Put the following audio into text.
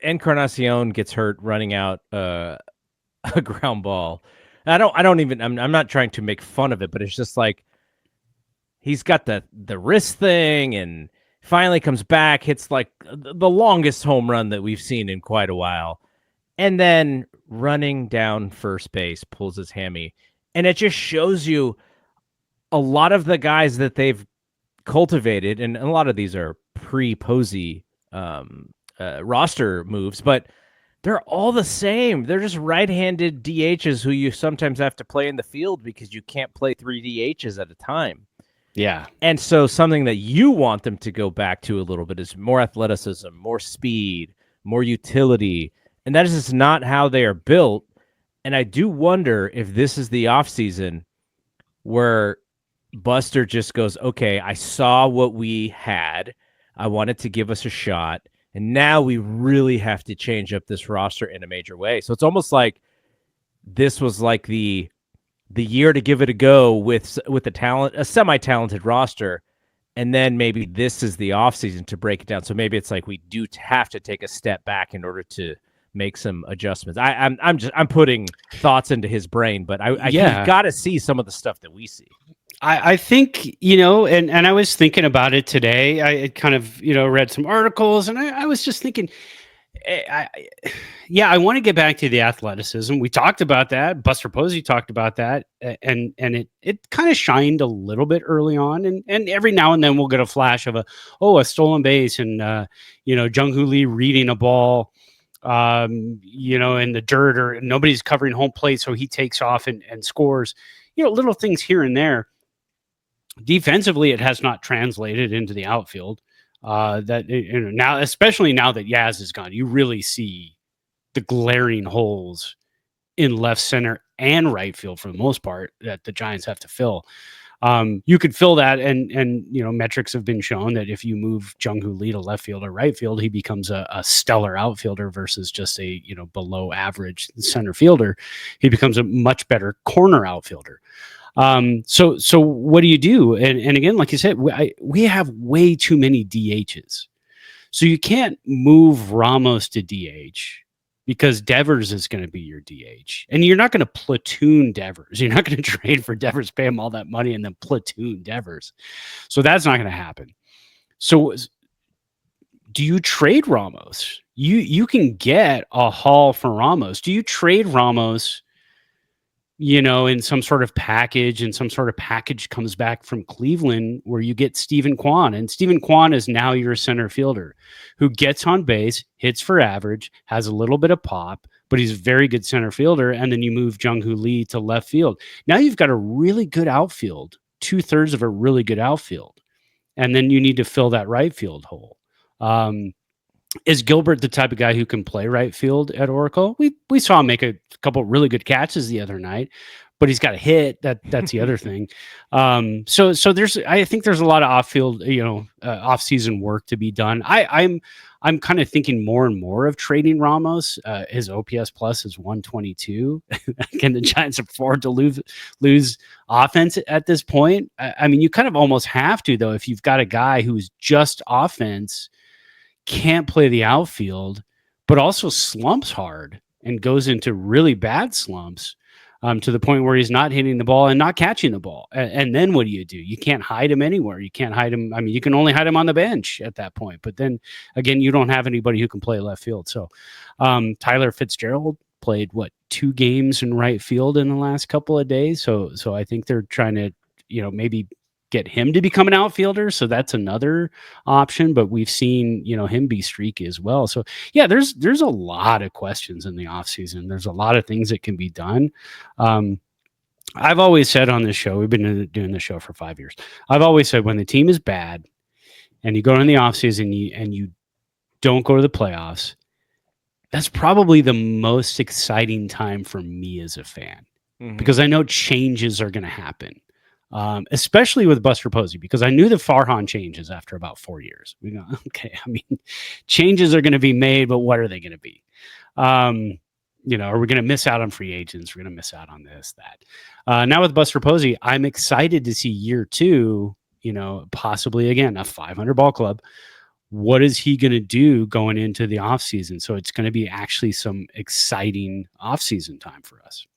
Encarnacion gets hurt running out a ground ball. I'm not trying to make fun of it, but it's just like he's got the wrist thing and finally comes back, hits like the longest home run that we've seen in quite a while. And then running down first base, pulls his hammy. And it just shows you a lot of the guys that they've cultivated, and a lot of these are pre-Posey roster moves, but they're all the same. They're just right-handed DHs who you sometimes have to play in the field because you can't play 3 DHs at a time. Yeah. And so something that you want them to go back to a little bit is more athleticism, more speed, more utility. And that is just not how they are built. And I do wonder if this is the offseason where Buster just goes, okay, I saw what we had. I wanted to give us a shot. And now we really have to change up this roster in a major way. So it's almost like this was like the year to give it a go with a semi-talented roster. And then maybe this is the offseason to break it down. So maybe it's like we do have to take a step back in order to make some adjustments. I'm putting thoughts into his brain, but I got to see some of the stuff that we see. I think, and I was thinking about it today. I kind of, read some articles, and I was just thinking, I want to get back to the athleticism. We talked about that. Buster Posey talked about that, and it kind of shined a little bit early on, and every now and then we'll get a flash of a stolen base, and Jung-Hoo Lee reading a ball, in the dirt, or nobody's covering home plate, so he takes off and scores. Little things here and there. Defensively, it has not translated into the outfield. Now, especially now that Yaz is gone, you really see the glaring holes in left center and right field for the most part that the Giants have to fill. You could fill that, and metrics have been shown that if you move Jung-Hoo Lee to left field or right field, he becomes a stellar outfielder versus just a below average center fielder. He becomes a much better corner outfielder. So what do you do? And again, like you said, we have way too many DHs. So you can't move Ramos to DH because Devers is going to be your DH. And you're not going to platoon Devers. You're not going to trade for Devers, pay him all that money, and then platoon Devers. So that's not going to happen. So do you trade Ramos? You can get a haul for Ramos. Do you trade Ramos in some sort of package, and some sort of package comes back from Cleveland where you get Steven Kwan, and Steven Kwan is now your center fielder who gets on base, hits for average, has a little bit of pop, but he's a very good center fielder. And then you move Jung-Hoo Lee to left field. Now you've got a really good outfield, 2/3 of a really good outfield. And then you need to fill that right field hole. Is Gilbert the type of guy who can play right field at Oracle? We saw him make a couple really good catches the other night, but he's got a hit. That's the other thing. So I think there's a lot of off-field, off-season work to be done. I'm kind of thinking more and more of trading Ramos. His OPS plus is 122. Can the Giants afford to lose offense at this point? I mean, you kind of almost have to, though, if you've got a guy who's just offense, can't play the outfield, but also slumps hard and goes into really bad slumps to the point where he's not hitting the ball and not catching the ball. And then what do? You can't hide him anywhere. You can't hide him. I mean, you can only hide him on the bench at that point. But then again, you don't have anybody who can play left field. So Tyler Fitzgerald played 2 games in right field in the last couple of days. So I think they're trying to, maybe get him to become an outfielder. So that's another option, but we've seen, him be streaky as well. So yeah, there's a lot of questions in the offseason. There's a lot of things that can be done. I've always said on this show, we've been doing this show for 5 years. I've always said when the team is bad and you go in the offseason and you don't go to the playoffs, that's probably the most exciting time for me as a fan, because I know changes are going to happen. Especially with Buster Posey, because I knew the Farhan changes after about 4 years. We go, okay, I mean, changes are going to be made, but what are they going to be? Are we going to miss out on free agents? We're going to miss out on this, that. Now with Buster Posey, I'm excited to see year 2, possibly again, a 500 ball club what is he going to do going into the offseason? So it's going to be actually some exciting offseason time for us.